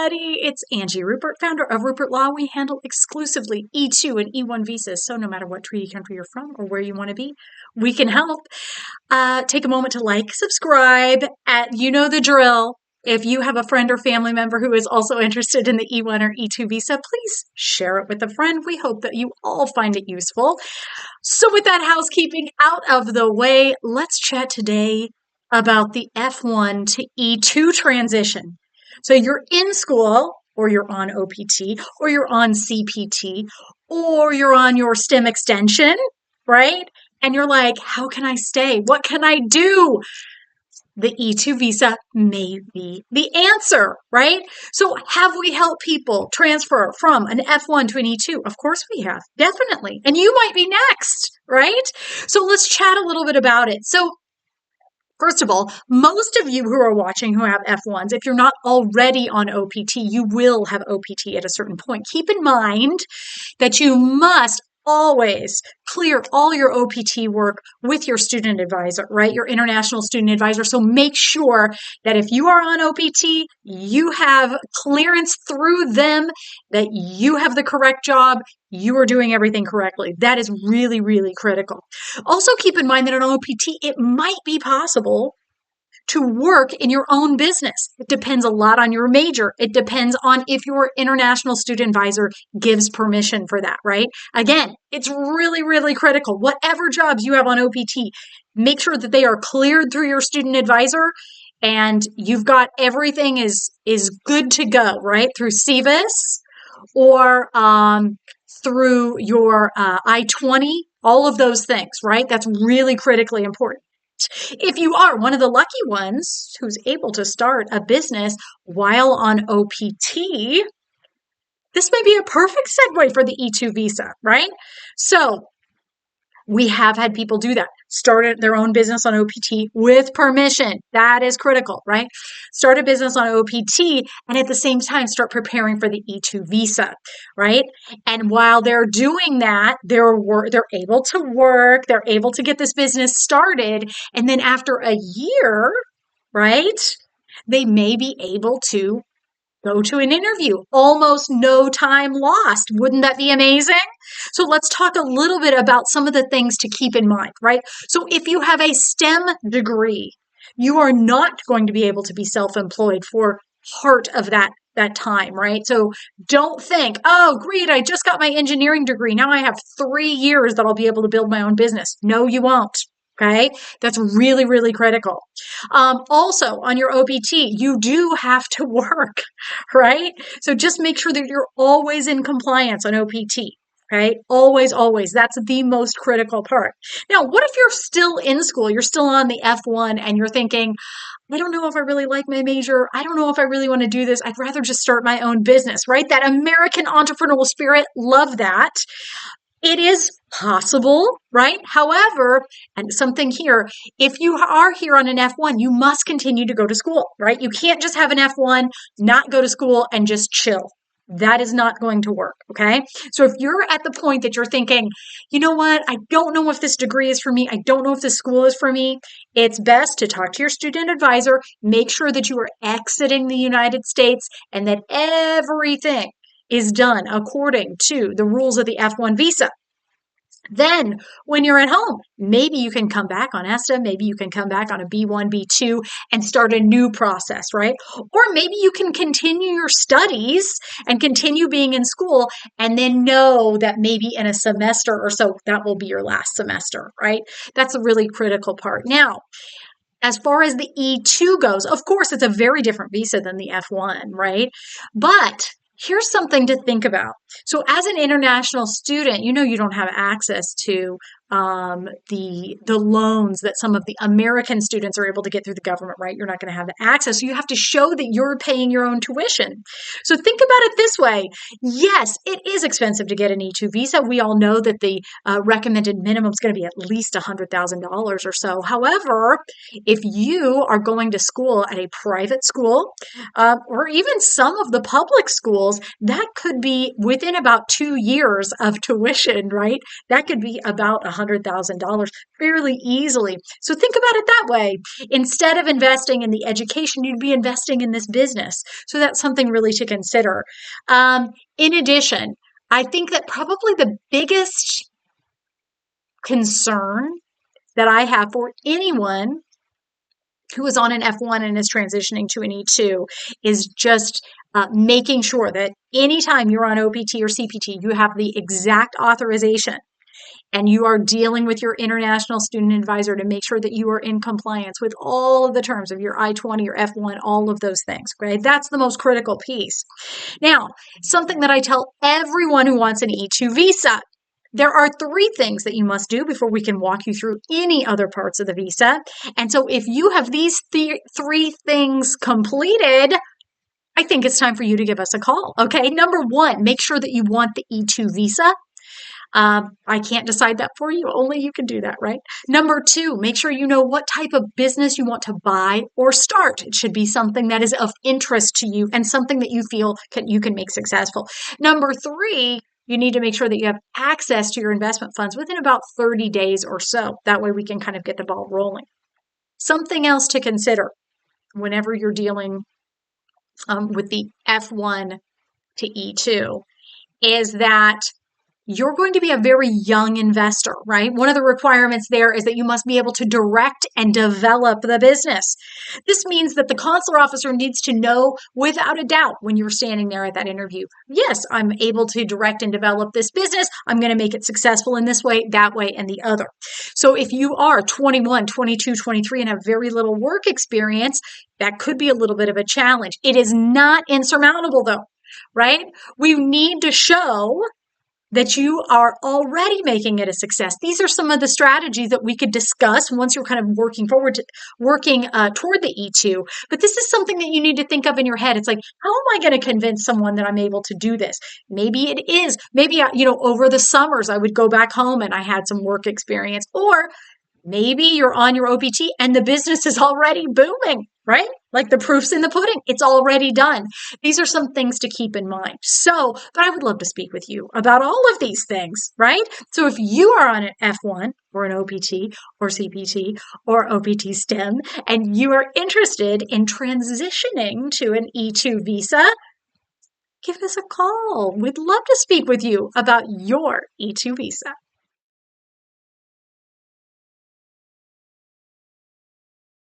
everybody. It's Angie Rupert, founder of Rupert Law. We handle exclusively E2 and E1 visas. So no matter what treaty country you're from or where you want to be, we can help. Take a moment to like, subscribe, you know the drill. If you have a friend or family member who is also interested in the E1 or E2 visa, please share it with a friend. We hope that you all find it useful. So with that housekeeping out of the way, let's chat today about the F1 to E2 transition. So you're in school, or you're on OPT, or you're on CPT, or you're on your STEM extension, right? And you're like, how can I stay? What can I do? The E2 visa may be the answer, right? So have we helped people transfer from an F1 to an E2? Of course we have, definitely. And you might be next, right? So let's chat a little bit about it. So first of all, most of you who are watching who have F1s, if you're not already on OPT, you will have OPT at a certain point. Keep in mind that you must always clear all your OPT work with your student advisor, right? Your international student advisor. So make sure that if you are on OPT, you have clearance through them, that you have the correct job, you are doing everything correctly. That is really, really critical. Also keep in mind that on OPT, it might be possible to work in your own business. It depends a lot on your major. It depends on if your international student advisor gives permission for that, right? Again, it's really, really critical. Whatever jobs you have on OPT, make sure that they are cleared through your student advisor and you've got everything is good to go, right? Through CVIS or through your I-20, all of those things, right? That's really critically important. If you are one of the lucky ones who's able to start a business while on OPT, this may be a perfect segue for the E2 visa, right? So we have had people do that, start their own business on OPT with permission. That is critical, right? Start a business on OPT and at the same time start preparing for the E2 visa, right? And while they're doing that, they're able to work, they're able to get this business started. And then after a year, right, they may be able to go to an interview. Almost no time lost. Wouldn't that be amazing? So let's talk a little bit about some of the things to keep in mind, right? So if you have a STEM degree, you are not going to be able to be self-employed for part of that time, right? So don't think, oh, great, I just got my engineering degree. Now I have 3 years that I'll be able to build my own business. No, you won't. Okay, that's really, really critical. Also, on your OPT, you do have to work, right? So just make sure that you're always in compliance on OPT, right? Always, always. That's the most critical part. Now, what if you're still in school, you're still on the F1 and you're thinking, I don't know if I really like my major. I don't know if I really want to do this. I'd rather just start my own business, right? That American entrepreneurial spirit, love that. It is possible, right? However, and something here, if you are here on an F1, you must continue to go to school, right? You can't just have an F1, not go to school, and just chill. That is not going to work, okay? So if you're at the point that you're thinking, you know what, I don't know if this degree is for me, I don't know if this school is for me, it's best to talk to your student advisor, make sure that you are exiting the United States and that everything is done according to the rules of the F1 visa. Then when you're at home, maybe you can come back on ESTA, maybe you can come back on a B1, B2 and start a new process, right? Or maybe you can continue your studies and continue being in school and then know that maybe in a semester or so, that will be your last semester, right? That's a really critical part. Now, as far as the E2 goes, of course, it's a very different visa than the F1, right? But here's something to think about. So as an international student, you know you don't have access to the loans that some of the American students are able to get through the government, right? You're not going to have access. So you have to show that you're paying your own tuition. So think about it this way. Yes, it is expensive to get an E2 visa. We all know that the recommended minimum is going to be at least $100,000 or so. However, if you are going to school at a private school or even some of the public schools, that could be within about 2 years of tuition, right? That could be about $100,000 fairly easily. So think about it that way. Instead of investing in the education, you'd be investing in this business. So that's something really to consider. In addition, I think that probably the biggest concern that I have for anyone who is on an F1 and is transitioning to an E2 is just making sure that anytime you're on OPT or CPT, you have the exact authorization and you are dealing with your international student advisor to make sure that you are in compliance with all of the terms of your I-20 or F1, all of those things, okay? That's the most critical piece. Now, something that I tell everyone who wants an E2 visa, there are 3 things that you must do before we can walk you through any other parts of the visa. And so if you have these 3 things completed, I think it's time for you to give us a call, okay? Number 1, make sure that you want the E2 visa. I can't decide that for you. Only you can do that, right? Number 2, make sure you know what type of business you want to buy or start. It should be something that is of interest to you and something that you feel you can make successful. Number 3, you need to make sure that you have access to your investment funds within about 30 days or so. That way we can kind of get the ball rolling. Something else to consider whenever you're dealing with the F1 to E2 is that you're going to be a very young investor, right? One of the requirements there is that you must be able to direct and develop the business. This means that the consular officer needs to know without a doubt when you're standing there at that interview, yes, I'm able to direct and develop this business. I'm going to make it successful in this way, that way, and the other. So if you are 21, 22, 23 and have very little work experience, that could be a little bit of a challenge. It is not insurmountable though, right? We need to show that you are already making it a success. These are some of the strategies that we could discuss once you're kind of working toward the E2. But this is something that you need to think of in your head. It's like, how am I going to convince someone that I'm able to do this? Maybe it is. Maybe, over the summers, I would go back home and I had some work experience. Or maybe you're on your OPT and the business is already booming, right? Like the proof's in the pudding. It's already done. These are some things to keep in mind. But I would love to speak with you about all of these things, right? So if you are on an F1 or an OPT or CPT or OPT STEM and you are interested in transitioning to an E2 visa, give us a call. We'd love to speak with you about your E2 visa.